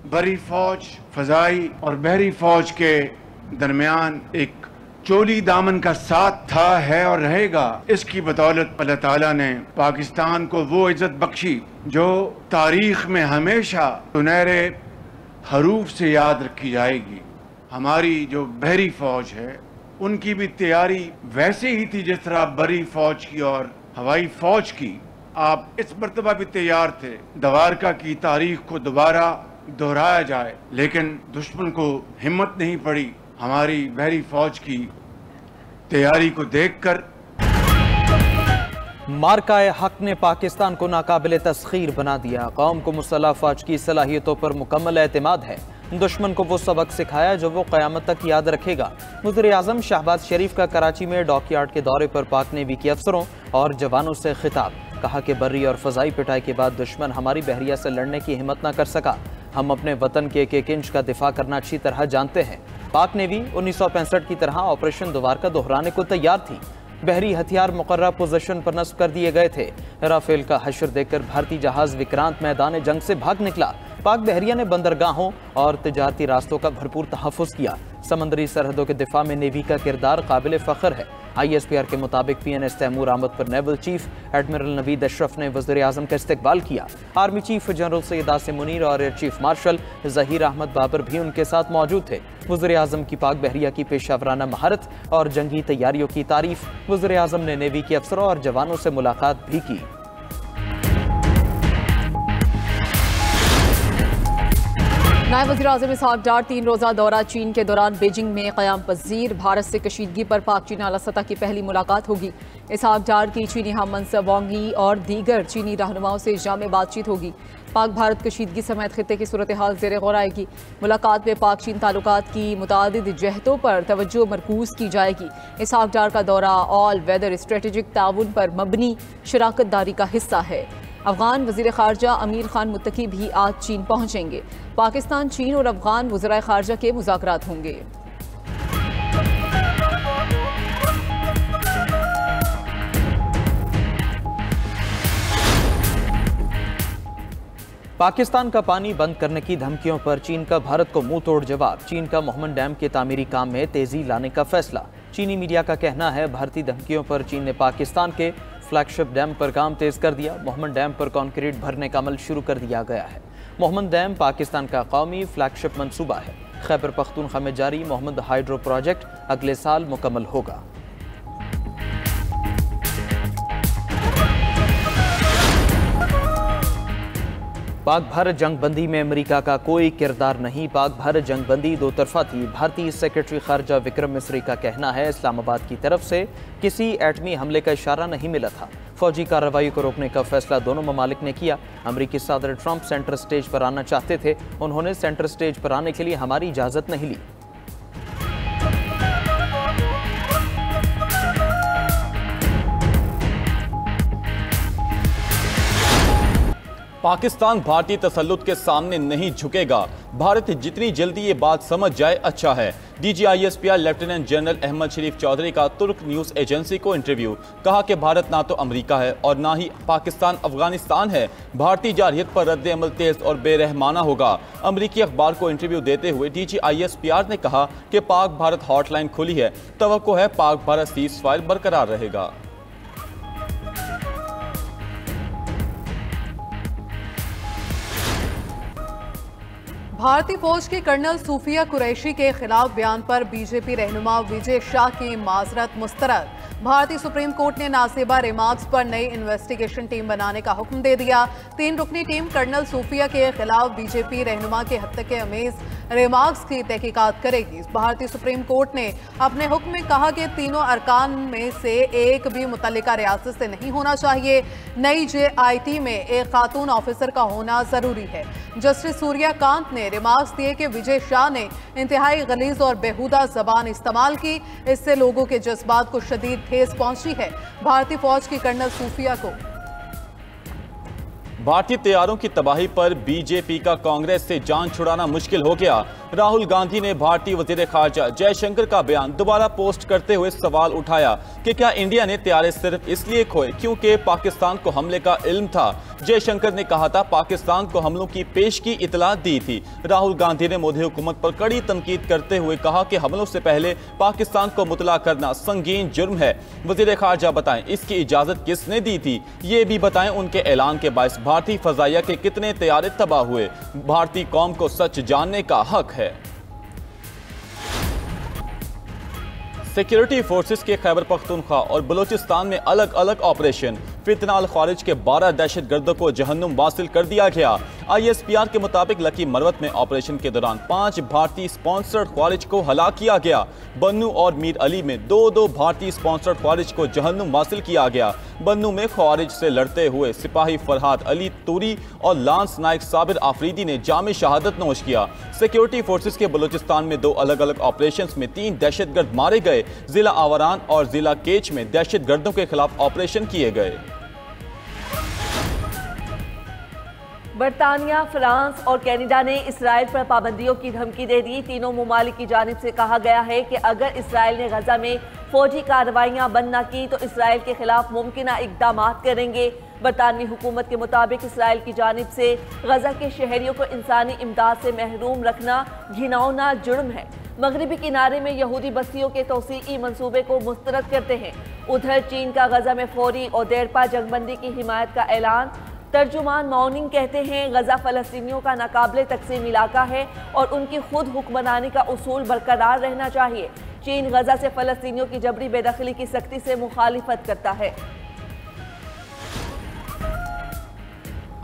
बरी फौज, फजाई और बहरी फौज के दरमियान एक चोली दामन का साथ था, है और रहेगा। इसकी बदौलत अल्लाह ताला ने पाकिस्तान को वो इज्जत बख्शी जो तारीख में हमेशा सुनहरे हरूफ से याद रखी जाएगी। हमारी जो बहरी फौज है उनकी भी तैयारी वैसे ही थी जिस तरह बरी फौज की और हवाई फौज की। आप इस मर्तबा भी तैयार थे द्वारका की तारीख को दोबारा दोहराया जाए, लेकिन दुश्मन को हिम्मत नहीं पड़ी हमारी बहरी फौज की तैयारी को देखकर। मार्काए हक ने पाकिस्तान को नाकाबिले तस्खीर बना दिया। कौम को मुसल्लह फौज की सलाहियतों पर मुकम्मल एतमाद है। दुश्मन को वो सबक सिखाया जो वो क़यामत तक याद रखेगा। वज़ीर-ए-आज़म शहबाज शरीफ का कराची में डॉकयार्ड के दौरे पर पाक नेवी के अफसरों और जवानों से खिताब। कहा कि बर्री और फ़ज़ाई पिटाई के बाद दुश्मन हमारी बहरिया से लड़ने की हिम्मत न कर सका। हम अपने वतन के एक एक इंच का दिफा करना अच्छी तरह जानते हैं। पाक नेवी 1965 की तरह ऑपरेशन द्वारका दोहराने को तैयार थी। बहरी हथियार मुकर्रर पोजीशन पर नस्ब कर दिए गए थे। राफेल का हश्र देखकर भारतीय जहाज विक्रांत मैदान जंग से भाग निकला। पाक बहरिया ने बंदरगाहों और तिजारती रास्तों का भरपूर तहफ़्फ़ुज़ किया। समंदरी सरहदों के दिफा में नेवी का किरदार काबिल फ़ख्र है। ISPR के मुताबिक PNS तैमूर आमद पर naval chief admiral Naveed Ashraf ने वज़ीर-ए-आज़म का इस्तकबाल किया। Army chief general Syed Asim Munir और air chief marshal Zaheer Ahmed Babar भी उनके साथ मौजूद थे। वज़ीर-ए-आज़म की पाक बहरिया की पेशावराना महारत और जंगी तैयारियों की तारीफ। वज़ीर-ए-आज़म ने नेवी के अफसरों और जवानों से मुलाकात भी की। नायब वज़ीर-ए-आज़म इसहाक डार 3 रोज़ा दौरा चीन के दौरान बीजिंग में क़याम पज़ीर। भारत से कशीदगी पर पाक चीन आला सतह की पहली मुलाकात होगी। इसहाक डार की चीनी हम मनसब वांग यी और दीगर चीनी रहनुमाओं से जामे बातचीत होगी। पाक भारत कशीदगी समेत खित्ते की सूरत हाल ज़ेर गौर आएगी। मुलाकात में पाक चीन ताल्लुकात की मुतादिद जहतों पर तवज्जो मरकूज़ की जाएगी। इसहाक डार का दौरा ऑल वेदर स्ट्रेटेजिक ताउन पर मबनी शराकत दारी का हिस्सा है। अफगान वज़ीर ख़ारजा अमीर खान मुत्तकी भी आज चीन पहुँचेंगे। पाकिस्तान, चीन और अफगान वज़राए ख़ारजा के मुज़ाकरात होंगे। पाकिस्तान का पानी बंद करने की धमकियों पर चीन का भारत को मुंह तोड़ जवाब। चीन का मोहम्मद डैम के तामीरी काम में तेजी लाने का फैसला। चीनी मीडिया का कहना है भारतीय धमकियों पर चीन ने पाकिस्तान के फ्लैगशिप डैम पर काम तेज कर दिया। मोहम्मद डैम पर कंक्रीट भरने का अमल शुरू कर दिया गया है। मोहम्मद डैम पाकिस्तान का कौमी फ्लैगशिप मंसूबा है। खैबर पख्तूनख्वा में जारी मोहम्मद हाइड्रो प्रोजेक्ट अगले साल मुकम्मल होगा। पाक भारत जंगबंदी में अमेरिका का कोई किरदार नहीं। पाक भारत जंगबंदी दो तरफा थी। भारतीय सेक्रेटरी खारजा विक्रम मिस्री का कहना है इस्लामाबाद की तरफ से किसी एटमी हमले का इशारा नहीं मिला था। फौजी कार्रवाई को रोकने का फैसला दोनों ममालिक ने किया। अमेरिकी सदर ट्रंप सेंटर स्टेज पर आना चाहते थे। उन्होंने सेंटर स्टेज पर आने के लिए हमारी इजाज़त नहीं ली। पाकिस्तान भारतीय तसल्लुत के सामने नहीं झुकेगा। भारत जितनी जल्दी ये बात समझ जाए अच्छा है। DG ISPR lieutenant general Ahmed Sharif Chaudhry का तुर्क न्यूज़ एजेंसी को इंटरव्यू। कहा कि भारत ना तो अमेरिका है और ना ही पाकिस्तान अफगानिस्तान है। भारतीय जारहियत पर रद्द अमल तेज और बेरहमाना होगा। अमरीकी अखबार को इंटरव्यू देते हुए DG ISPR ने कहा कि पाक भारत हॉटलाइन खुली है। तवक्को है पाक भारत सीज़ फायर बरकरार रहेगा। भारतीय फौज के कर्नल सूफिया कुरैशी के खिलाफ बयान पर बीजेपी रहनुमा विजय शाह की माजरत मुस्तरद। भारतीय सुप्रीम कोर्ट ने नासेबा रिमार्क्स पर नई इन्वेस्टिगेशन टीम बनाने का हुक्म दे दिया। 3 रुकनी टीम कर्नल सूफिया के खिलाफ बीजेपी रहनुमा के हत्या अमेज रिमार्क्स की तहकीकात करेगी। भारतीय सुप्रीम कोर्ट ने अपने हुक्म में कहा कि तीनों अरकान में से एक भी मुतल्लिका रियासत से नहीं होना चाहिए। नई JIT में एक खातून ऑफिसर का होना जरूरी है। जस्टिस सूर्यकांत ने रिमार्क्स दिए कि विजय शाह ने इंतहाई गलीज और बेहुदा जबान इस्तेमाल की। इससे लोगों के जज्बात को शदीद ठेस पहुंची है। भारतीय फौज की कर्नल सूफिया को भारतीय तैयारों की तबाही पर बीजेपी का कांग्रेस से जान छुड़ाना मुश्किल हो गया। राहुल गांधी ने भारतीय वजीर खारजा जयशंकर का बयान दोबारा पोस्ट करते हुए सवाल उठाया कि क्या इंडिया ने तैयारे सिर्फ इसलिए खोए क्योंकि पाकिस्तान को हमले का इल्म था। जयशंकर ने कहा था पाकिस्तान को हमलों की पेशगी इतला दी थी। राहुल गांधी ने मोदी हुकूमत पर कड़ी तनकीद करते हुए कहा कि हमलों से पहले पाकिस्तान को मुतला करना संगीन जुर्म है। वजीर खारजा बताएं इसकी इजाजत किसने दी थी, ये भी बताएं उनके ऐलान के बायस भारतीय फजाइया के कितने तैयारे तबाह हुए। भारतीय कौम को सच जानने का हक है। सिक्योरिटी फोर्सेस के खैबर पख्तूनख्वा और बलूचिस्तान में अलग अलग ऑपरेशन। फितना अल खारिज के 12 दहशतगर्दों को जहन्नुम वासिल कर दिया गया। ISPR के मुताबिक लकी मरवत में ऑपरेशन के दौरान 5 भारतीय स्पॉन्सर्ड ख्वारिज को हलाक किया गया। बन्नू और मीर अली में 2 भारतीय स्पॉन्सर्ड ख्वारिज को जहन्नुम वासिल किया गया। बन्नू में ख्वारिज से लड़ते हुए सिपाही फरहाद अली तूरी और लांस नायक साबिर आफरीदी ने जामे शहादत नोश किया। सिक्योरिटी फोर्सेस के बलूचिस्तान में 2 अलग अलग ऑपरेशन में 3 दहशतगर्द मारे गए। जिला आवारान और जिला केच में दहशतगर्दों के खिलाफ ऑपरेशन किए गए। बरतानिया, फ्रांस और कनाडा ने इसराइल पर पाबंदियों की धमकी दे दी। तीनों ममालिक की जानिब से कहा गया है कि अगर इसराइल ने गजा में फौजी कार्रवाइयां बंद न की तो इसराइल के खिलाफ मुमकिन इकदाम करेंगे। बरतानवी हुकूमत के मुताबिक इसराइल की जानिब से गजा के शहरियों को इंसानी इमदाद से महरूम रखना घिनौना जुर्म है। मगरबी किनारे में यहूदी बस्तियों के तौसीई मंसूबे को मुस्तरद करते हैं। उधर चीन का गजा में फौरी और देरपा जंगबंदी की हिमायत का ऐलान। तर्जुमान मौनिंग कहते हैं गजा फ़लस्तीनियों का नाकाबिले तकसीम इलाका है और उनकी खुद हुक्मरानी का उसूल बरकरार रहना चाहिए। चीन गजा से फ़लस्तीनियों की जबरी बेदखली की सख्ती से मुखालिफत करता है।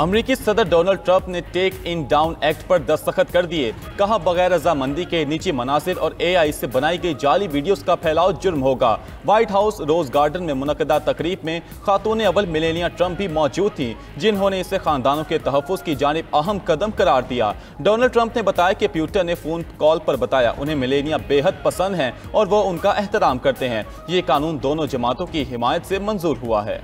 अमरीकी सदर डोनाल्ड ट्रंप ने टेक इन डाउन एक्ट पर दस्तखत कर दिए। कहा बगैर रजामंदी के निजी मनासिर और AI से बनाई गई जाली वीडियोस का फैलाव जुर्म होगा। व्हाइट हाउस रोज गार्डन में मुनक़दा तकरीब में खातून अव्वल मेलेनिया ट्रंप भी मौजूद थी, जिन्होंने इसे खानदानों के तहफ़्फ़ुज़ की जानिब अहम कदम करार दिया। डोनाल्ड ट्रंप ने बताया कि ट्विटर ने फ़ोन कॉल पर बताया उन्हें मेलेनिया बेहद पसंद हैं और वो उनका एहतराम करते हैं। ये कानून दोनों जमातों की हिमायत से मंजूर हुआ है।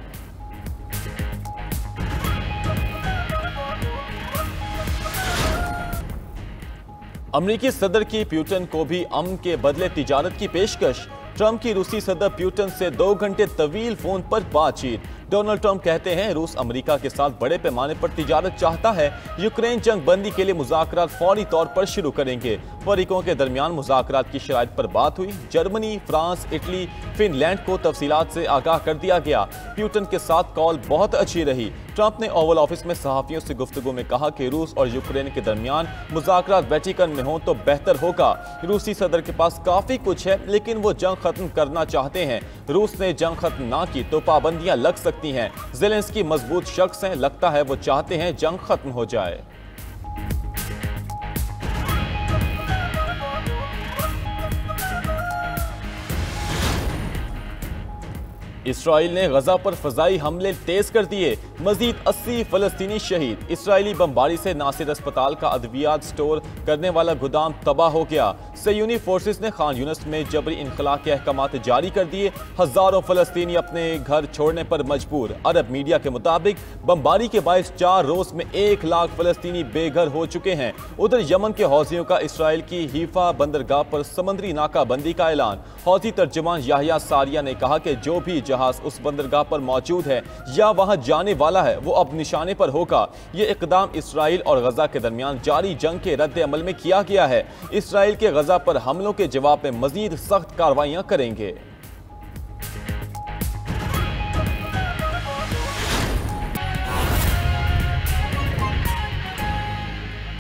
अमरीकी सदर की पुतिन को भी अमन के बदले तिजारत की पेशकश। ट्रंप की रूसी सदर पुतिन से 2 घंटे तवील फोन पर बातचीत। डोनाल्ड ट्रंप कहते हैं रूस अमेरिका के साथ बड़े पैमाने पर तिजारत चाहता है। यूक्रेन जंग बंदी के लिए मुज़ाकरात फौरी तौर पर शुरू करेंगे। फरीकों के दरमियान मुज़ाकरात की शराइत पर बात हुई। जर्मनी, फ्रांस, इटली, फिनलैंड को तफसीलात से आगाह कर दिया गया। पुतिन के साथ कॉल बहुत अच्छी रही। ट्रंप ने ओवल ऑफिस में सहाफ़ियों से गुफ्तगू में कहा कि रूस और यूक्रेन के दरमियान मुज़ाकरात वेटिकन में हों तो बेहतर होगा। रूसी सदर के पास काफ़ी कुछ है लेकिन वो जंग खत्म करना चाहते हैं। रूस ने जंग खत्म ना की तो पाबंदियां लग सकती हैं। ज़ेलेंस्की मजबूत शख्स हैं, लगता है वो चाहते हैं जंग खत्म हो जाए। इसराइल ने गजा पर फजाई हमले तेज कर दिए। मजीद 80 फलस्तीनी शहीद। इसराइली बमबारी से नासिर अस्पताल का अद्वियात स्टोर करने वाला गोदाम तबाह हो गया। सयूनी फोर्सेस ने खान यूनिस में जबरी इनखला के अहकामात जारी कर दिए। हजारों फलस्तीनी अपने घर छोड़ने पर मजबूर। अरब मीडिया के मुताबिक बमबारी के बायस 4 रोज में 1 लाख फलस्तीनी बेघर हो चुके हैं। उधर यमन के हौजियों का इसराइल की हीफा बंदरगाह पर समंदरी नाकाबंदी का ऐलान। हौजी तर्जुमान याहिया सारिया ने कहा कि जो भी जहाज उस बंदरगाह पर मौजूद है या वहां जाने वाला है वो अब निशाने पर होगा। ये इकदाम इसराइल और गजा के दरमियान जारी जंग के रद्द अमल में किया गया है। इसराइल के गजा पर हमलों के जवाब में मजीद सख्त कार्रवाइयां करेंगे।